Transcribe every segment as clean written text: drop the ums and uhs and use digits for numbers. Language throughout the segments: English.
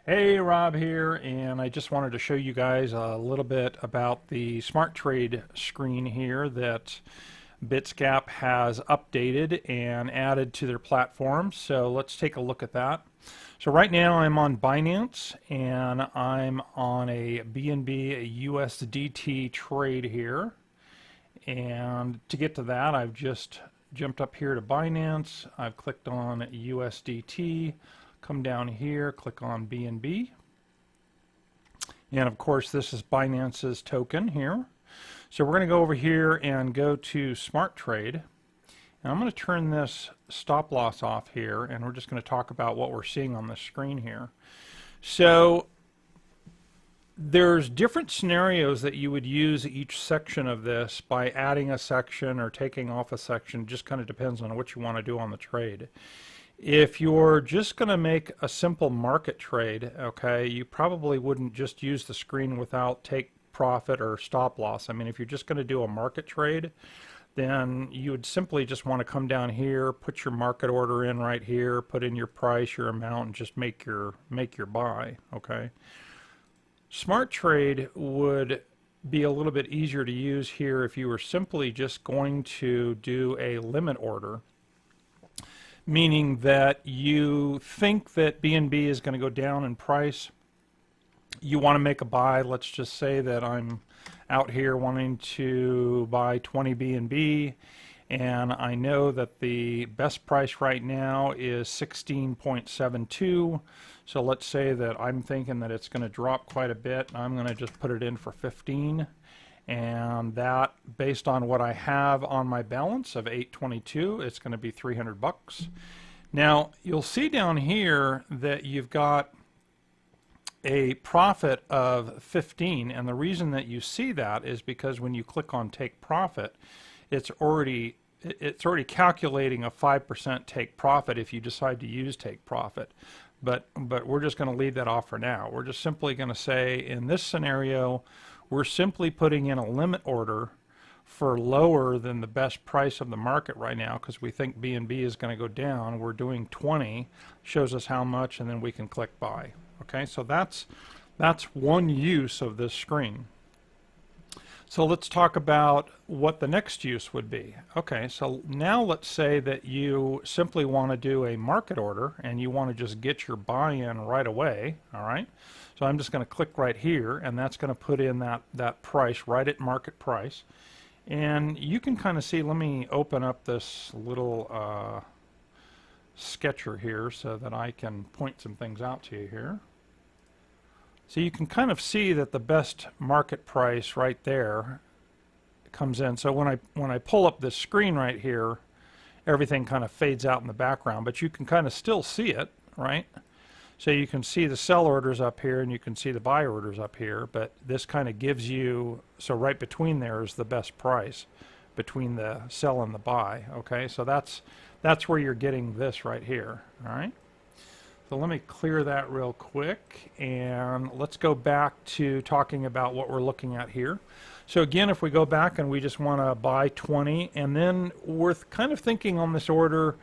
Hey, Rob here, and I just wanted to show you guys a little bit about the Smart Trade screen here that Bitsgap has updated and added to their platform. So let's take a look at that. So right now I'm on Binance and I'm on a BNB a USDT trade here. And to get to that, I've just jumped up here to Binance. I've clicked on USDT. Come down here, click on BNB. And of course, this is Binance's token here. So we're going to go over here and go to Smart Trade. And I'm going to turn this stop loss off here, and we're just going to talk about what we're seeing on the screen here. So there's different scenarios that you would use each section of this by adding a section or taking off a section. It just kind of depends on what you want to do on the trade. If you're just going to make a simple market trade, okay, you probably wouldn't just use the screen without take profit or stop loss. I mean, if you're just going to do a market trade, then you would simply just want to come down here, put your market order in right here, put in your price, your amount, and just make your buy, okay? Smart Trade would be a little bit easier to use here if you were simply just going to do a limit order, meaning that you think that BNB is going to go down in price. You want to make a buy. Let's just say that I'm out here wanting to buy 20 BNB, and I know that the best price right now is 16.72. So let's say that I'm thinking that it's going to drop quite a bit. I'm going to just put it in for 15. And that, based on what I have on my balance of 822, it's going to be 300 bucks. Now, you'll see down here that you've got a profit of 15, and the reason that you see that is because when you click on take profit, it's already calculating a 5% take profit if you decide to use take profit. But we're just going to leave that off for now. We're just simply going to say, in this scenario, we're simply putting in a limit order for lower than the best price of the market right now because we think BNB is going to go down. We're doing 20, shows us how much, and then we can click buy. Okay, so that's one use of this screen. So let's talk about what the next use would be. Okay, so now let's say that you simply want to do a market order and you want to just get your buy-in right away, all right? So I'm just going to click right here, and that's going to put in that price right at market price. And you can kind of see, let me open up this little sketcher here so that I can point some things out to you here. So you can kind of see that the best market price right there comes in. So when I pull up this screen right here, everything kind of fades out in the background, but you can kind of still see it, right? So you can see the sell orders up here and you can see the buy orders up here, but this kind of gives you, so right between there is the best price between the sell and the buy, okay? So that's where you're getting this right here, all right? So let me clear that real quick, and let's go back to talking about what we're looking at here. So again, if we go back and we just want to buy 20, and then we're kind of thinking on this order,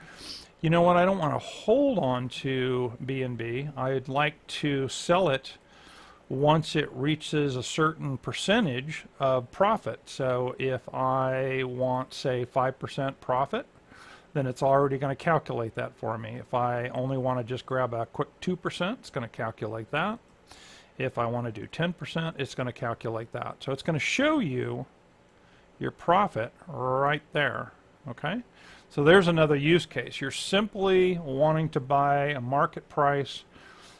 you know what, I don't want to hold on to BNB. I'd like to sell it once it reaches a certain percentage of profit. So if I want, say, 5% profit, then it's already going to calculate that for me. If I only want to just grab a quick 2%, it's going to calculate that. If I want to do 10%, it's going to calculate that. So it's going to show you your profit right there, okay? So there's another use case. You're simply wanting to buy a market price,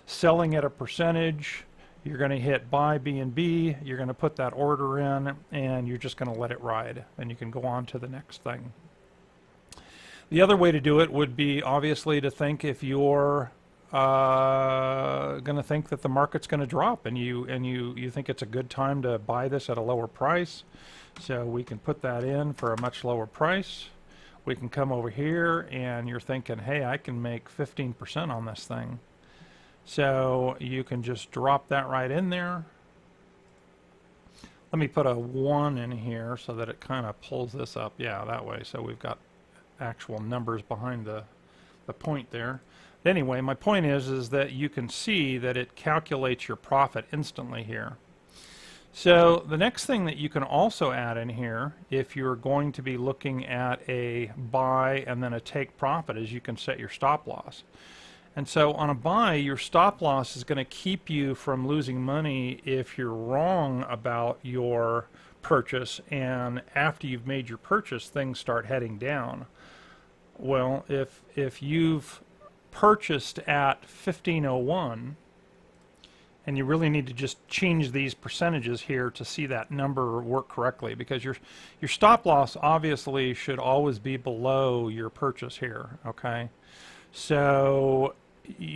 selling at a percentage. You're going to hit buy BNB, you're going to put that order in, and you're just going to let it ride. And you can go on to the next thing. The other way to do it would be obviously to think if you're going to think that the market's going to drop and you think it's a good time to buy this at a lower price. So we can put that in for a much lower price. We can come over here and you're thinking, hey, I can make 15% on this thing. So you can just drop that right in there. Let me put a 1 in here so that it kind of pulls this up. Yeah, that way. So we've got actual numbers behind the point there. Anyway, my point is that you can see that it calculates your profit instantly here. So the next thing that you can also add in here, if you're going to be looking at a buy and then a take profit, is you can set your stop loss. And so on a buy, your stop loss is going to keep you from losing money if you're wrong about your purchase, and after you've made your purchase, things start heading down. Well, if you've purchased at 1501, and you really need to just change these percentages here to see that number work correctly, because your stop loss obviously should always be below your purchase here, okay? So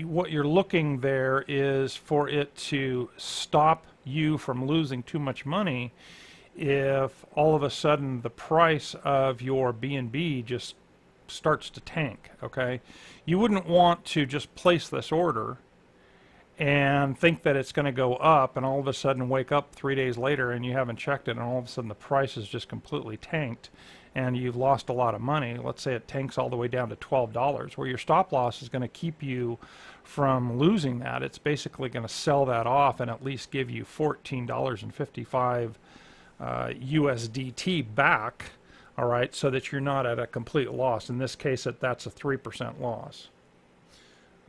what you're looking there is for it to stop you from losing too much money if all of a sudden the price of your B&B just starts to tank, okay? You wouldn't want to just place this order and think that it's going to go up and all of a sudden wake up 3 days later and you haven't checked it and all of a sudden the price is just completely tanked and you've lost a lot of money. Let's say it tanks all the way down to $12, where your stop loss is going to keep you from losing that. It's basically going to sell that off and at least give you $14.55 USDT back, all right, so that you're not at a complete loss. In this case, that's a 3% loss.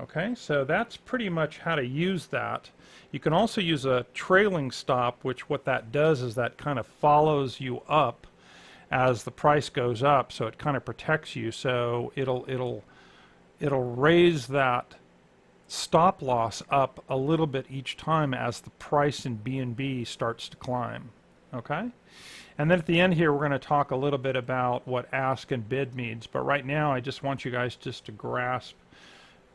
Okay, so that's pretty much how to use that. You can also use a trailing stop, which what that does is that kind of follows you up as the price goes up, so it kind of protects you. So it'll raise that stop loss up a little bit each time as the price in B&B starts to climb. Okay, and then at the end here we're going to talk a little bit about what ask and bid means, but right now I just want you guys just to grasp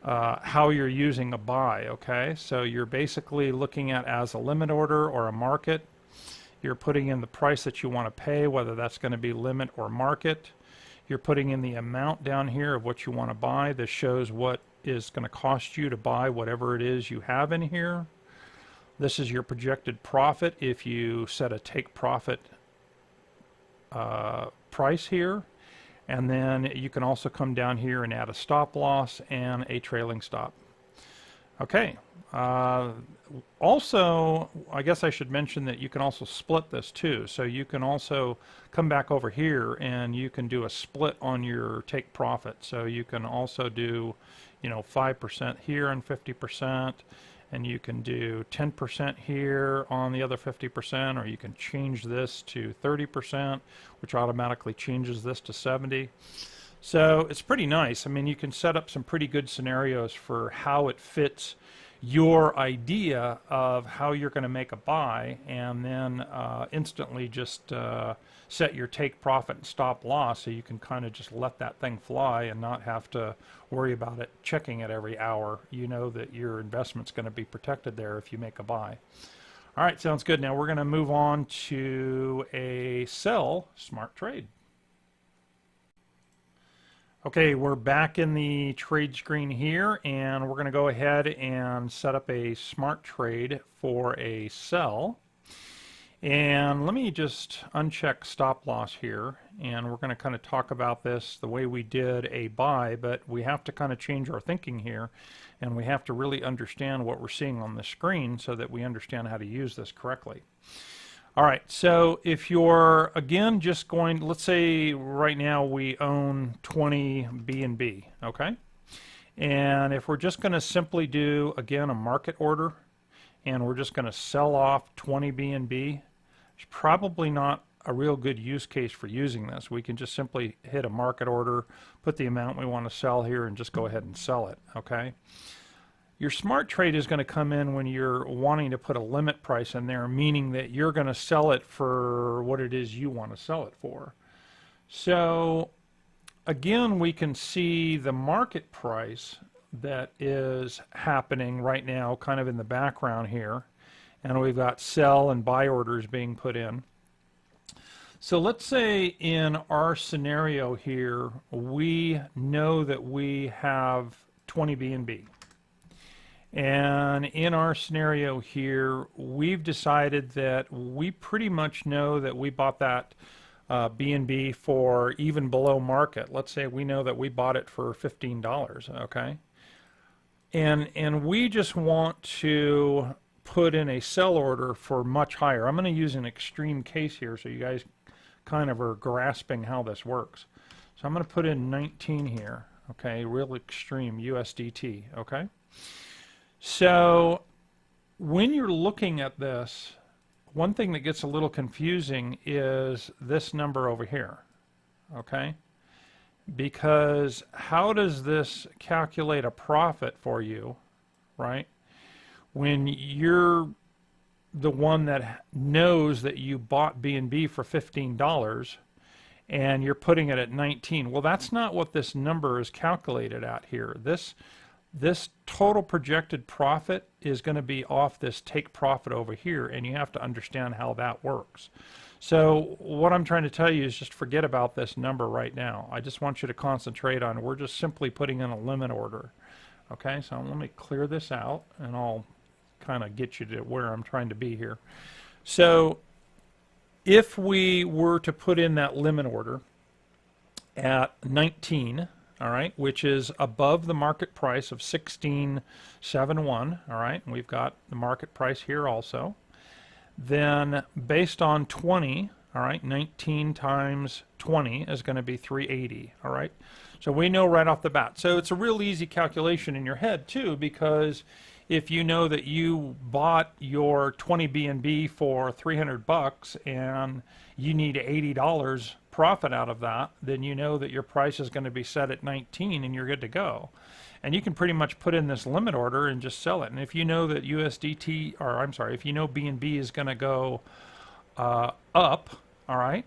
how you're using a buy. Okay, so you're basically looking at as a limit order or a market. You're putting in the price that you want to pay, whether that's going to be limit or market. You're putting in the amount down here of what you want to buy. This shows what is going to cost you to buy whatever it is you have in here. This is your projected profit if you set a take profit price here. And then you can also come down here and add a stop loss and a trailing stop. Okay. Also, I guess I should mention that you can also split this too. So you can also come back over here and you can do a split on your take profit. So you can also do, 5% here and 50%. And you can do 10% here on the other 50%, or you can change this to 30%, which automatically changes this to 70. So it's pretty nice. I mean, you can set up some pretty good scenarios for how it fits your idea of how you're going to make a buy, and then instantly just set your take profit and stop loss, so you can kind of just let that thing fly and not have to worry about it checking it every hour. You know that your investment's going to be protected there if you make a buy. All right, sounds good. Now we're going to move on to a sell smart trade. Okay, we're back in the trade screen here, and we're going to go ahead and set up a smart trade for a sell. And let me just uncheck stop loss here, and we're going to kind of talk about this the way we did a buy, but we have to kind of change our thinking here, and we have to really understand what we're seeing on the screen so that we understand how to use this correctly. All right, so if you're, again, just going, let's say right now we own 20 B&B, okay? And if we're just going to simply do, again, a market order, and we're just going to sell off 20 B&B, it's probably not a real good use case for using this. We can just simply hit a market order, put the amount we want to sell here, and just go ahead and sell it, okay? Your smart trade is going to come in when you're wanting to put a limit price in there, meaning that you're going to sell it for what it is you want to sell it for. So again, we can see the market price that is happening right now kind of in the background here, and we've got sell and buy orders being put in. So let's say in our scenario here, we know that we have 20 B&B. And in our scenario here, we've decided that we pretty much know that we bought that B&B for even below market. Let's say we know that we bought it for $15, okay? And we just want to put in a sell order for much higher. I'm going to use an extreme case here so you guys kind of are grasping how this works. So I'm going to put in 19 here, okay, real extreme USDT, okay? So when you're looking at this, one thing that gets a little confusing is this number over here, okay? Because how does this calculate a profit for you, right? When you're the one that knows that you bought B&B for $15 and you're putting it at 19. Well, that's not what this number is calculated at here. This total projected profit is going to be off this take profit over here, and you have to understand how that works. So what I'm trying to tell you is just forget about this number right now. I just want you to concentrate on, we're just simply putting in a limit order. Okay, so let me clear this out and I'll kind of get you to where I'm trying to be here. So if we were to put in that limit order at 19, all right, which is above the market price of 16.71, all right, and we've got the market price here also, then based on 20, all right, 19 times 20 is going to be 380, all right? So we know right off the bat. So it's a real easy calculation in your head too, because if you know that you bought your 20 B&B for 300 bucks and you need $80 profit out of that, then you know that your price is going to be set at 19 and you're good to go. And you can pretty much put in this limit order and just sell it. And if you know that USDT, or I'm sorry, if you know B&B is going to go up, all right,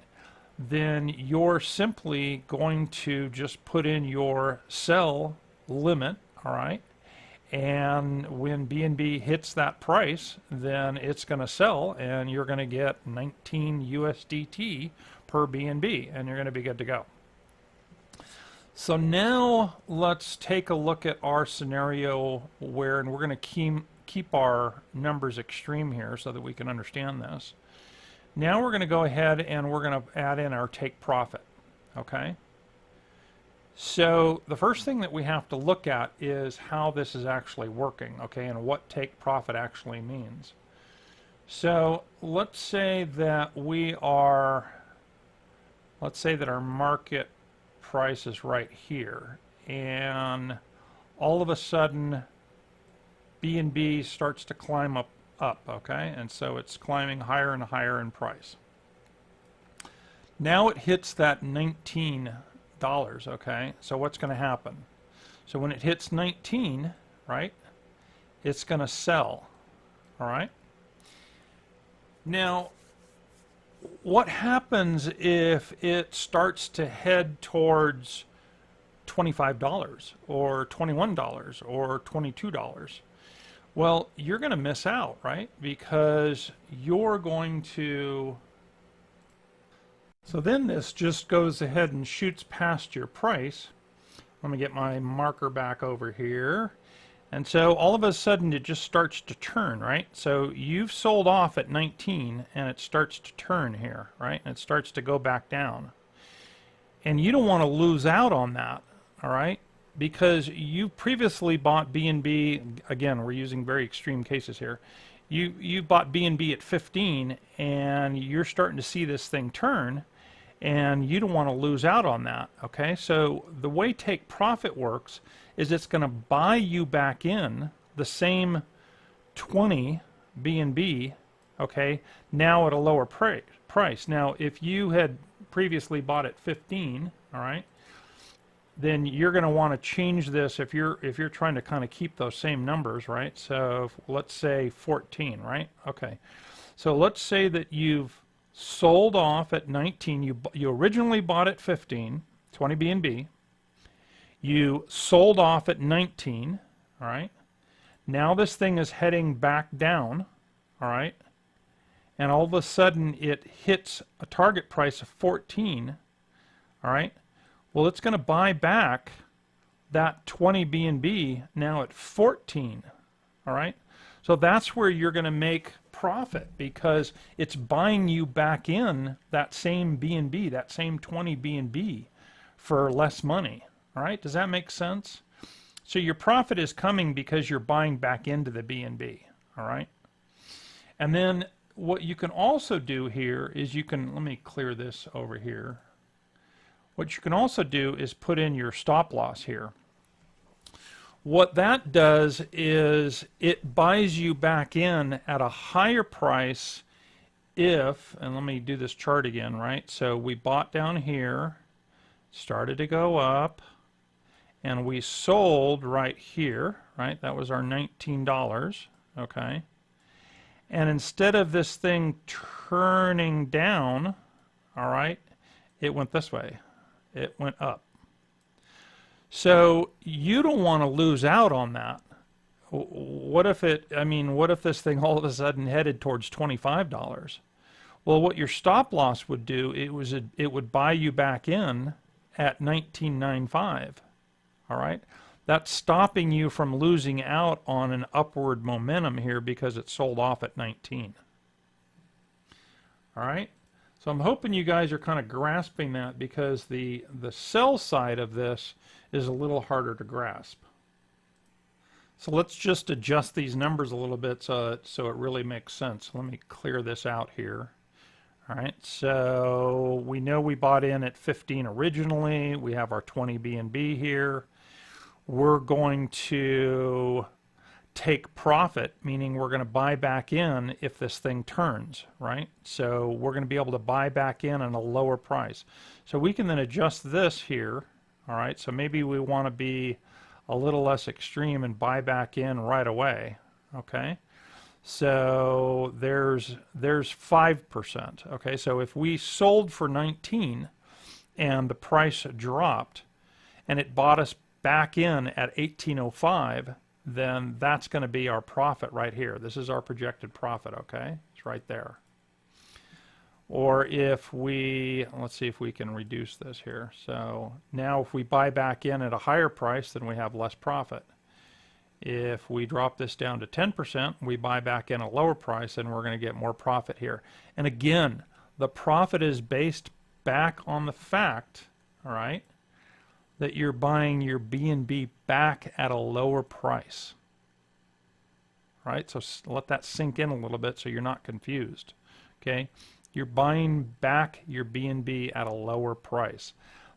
then you're simply going to just put in your sell limit, all right, and when B&B hits that price, then it's going to sell and you're going to get 19 USDT per B&B and you're going to be good to go. So now let's take a look at our scenario where, and we're going to keep our numbers extreme here so that we can understand this. Now we're going to go ahead and we're going to add in our take profit, okay? So the first thing that we have to look at is how this is actually working, okay, and what take profit actually means. So let's say that our market price is right here, and all of a sudden B&B starts to climb up, okay, and so it's climbing higher and higher in price. Now it hits that $19, okay, so what's going to happen? So when it hits 19, right, it's going to sell, all right. Now what happens if it starts to head towards $25 or $21 or $22? Well, you're going to miss out, right? Because you're going to... So then this just goes ahead and shoots past your price. Let me get my marker back over here. And so all of a sudden it just starts to turn, right? So you've sold off at 19 and it starts to turn here, right? And it starts to go back down. And you don't want to lose out on that, all right? Because you previously bought B&B, again, we're using very extreme cases here. You bought B&B at 15 and you're starting to see this thing turn and you don't want to lose out on that, okay? So the way take profit works is it's going to buy you back in the same 20 B&B, okay, now at a lower price. Now, if you had previously bought at 15, all right, then you're going to want to change this if you're trying to kind of keep those same numbers, right? So let's say 14, right? Okay. So let's say that you've sold off at 19. You originally bought at 15, 20 B&B. You sold off at 19, all right? Now this thing is heading back down, all right? And all of a sudden it hits a target price of 14, all right? Well, it's going to buy back that 20 B&B now at 14, all right? So that's where you're going to make profit because it's buying you back in that same B&B, that same 20 B&B for less money. All right, does that make sense? So your profit is coming because you're buying back into the B&B, all right? And then what you can also do here is you can, let me clear this over here. What you can also do is put in your stop loss here. What that does is it buys you back in at a higher price if, and let me do this chart again, right? So we bought down here, started to go up, and we sold right here, right? That was our $19, okay? And instead of this thing turning down, all right, it went this way. It went up. So you don't want to lose out on that. What if it, I mean, what if this thing all of a sudden headed towards $25? Well, what your stop loss would do, it would buy you back in at $19.95. All right? That's stopping you from losing out on an upward momentum here because it sold off at 19. All right? So I'm hoping you guys are kind of grasping that, because the sell side of this is a little harder to grasp. So let's just adjust these numbers a little bit so it really makes sense. Let me clear this out here. All right, so we know we bought in at 15 originally. We have our 20 B&B here. We're going to take profit, meaning we're going to buy back in if this thing turns, right? So we're going to be able to buy back in at a lower price. So we can then adjust this here, all right? So maybe we want to be a little less extreme and buy back in right away, okay? So there's 5%, okay? So if we sold for 19 and the price dropped and it bought us back in at 18.05, then that's going to be our profit right here. This is our projected profit, okay? It's right there. Or if we, let's see if we can reduce this here. So now if we buy back in at a higher price, then we have less profit. If we drop this down to 10%, we buy back in a lower price, and we're going to get more profit here. And again, the profit is based back on the fact, all right, that you're buying your B&B back at a lower price. Right? So let that sink in a little bit so you're not confused. Okay? You're buying back your B&B at a lower price.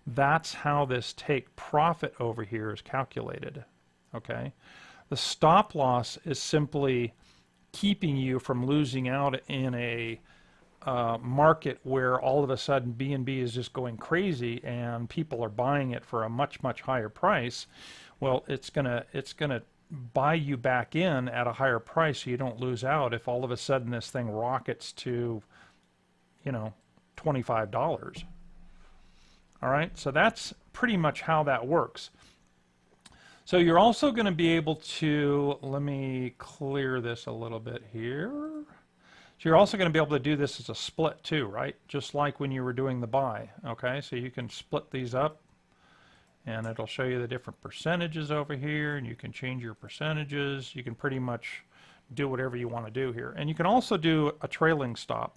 That's how this take profit over here is calculated. Okay? The stop loss is simply keeping you from losing out in a market where all of a sudden B&B is just going crazy and people are buying it for a much higher price. Well, it's gonna buy you back in at a higher price so you don't lose out if all of a sudden this thing rockets to, you know, $25. All right, so that's pretty much how that works. So you're also going to be able to, let me clear this a little bit here. So you're also going to be able to do this as a split too, right? Just like when you were doing the buy, okay? So you can split these up, and it'll show you the different percentages over here, and you can change your percentages. You can pretty much do whatever you want to do here. And you can also do a trailing stop.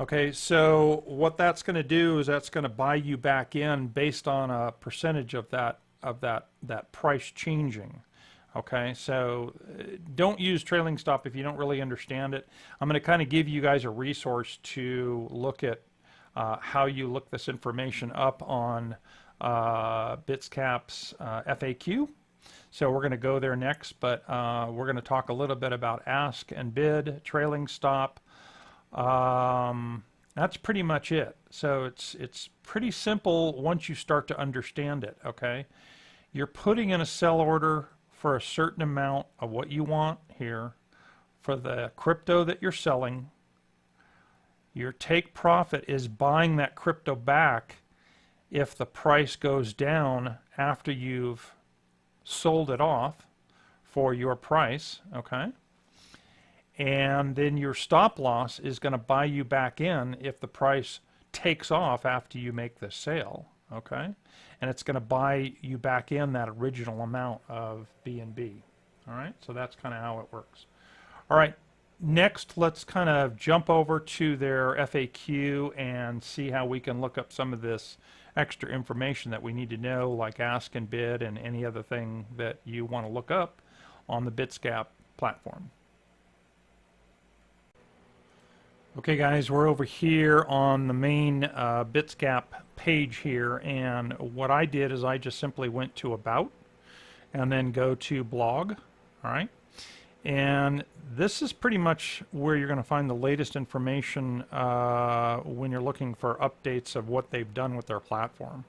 Okay, so what that's going to do is that's going to buy you back in based on a percentage of that price changing. Okay, so don't use trailing stop if you don't really understand it. I'm going to kind of give you guys a resource to look at how you look this information up on BitsCap's FAQ. So we're going to go there next, but we're going to talk a little bit about ask and bid, trailing stop. That's pretty much it. So it's pretty simple once you start to understand it. Okay, you're putting in a sell order for a certain amount of what you want here for the crypto that you're selling. Your take profit is buying that crypto back if the price goes down after you've sold it off for your price, okay? And then your stop loss is going to buy you back in if the price takes off after you make the sale, okay? And it's going to buy you back in that original amount of B&B. All right, so that's kind of how it works. All right, next let's kind of jump over to their FAQ and see how we can look up some of this extra information that we need to know, like ask and bid and any other thing that you want to look up on the BitsGap platform. Okay guys, we're over here on the main BitsGap page here, and what I did is I just simply went to About and then go to Blog. Alright, and this is pretty much where you're going to find the latest information when you're looking for updates of what they've done with their platform.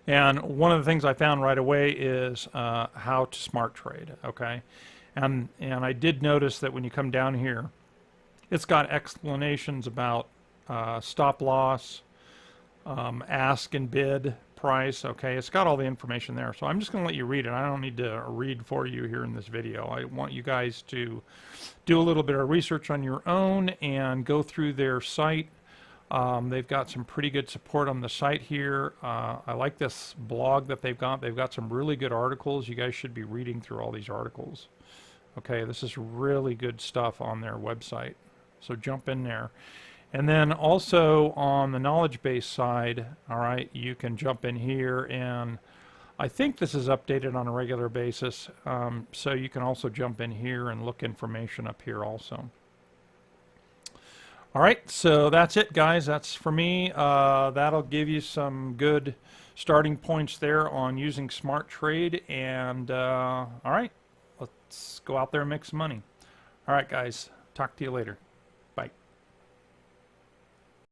And one of the things I found right away is how to smart trade. Okay, and I did notice that when you come down here, it's got explanations about stop loss, ask and bid price. Okay, it's got all the information there. So I'm just going to let you read it. I don't need to read for you here in this video. I want you guys to do a little bit of research on your own and go through their site. They've got some pretty good support on the site here. I like this blog that they've got. They've got some really good articles. You guys should be reading through all these articles. Okay, this is really good stuff on their website. So jump in there. And then also on the knowledge base side, all right, you can jump in here, and I think this is updated on a regular basis. So you can also jump in here and look information up here also. All right, so that's it, guys. That's for me. That'll give you some good starting points there on using Smart Trade. And all right, let's go out there and make some money. All right, guys. Talk to you later.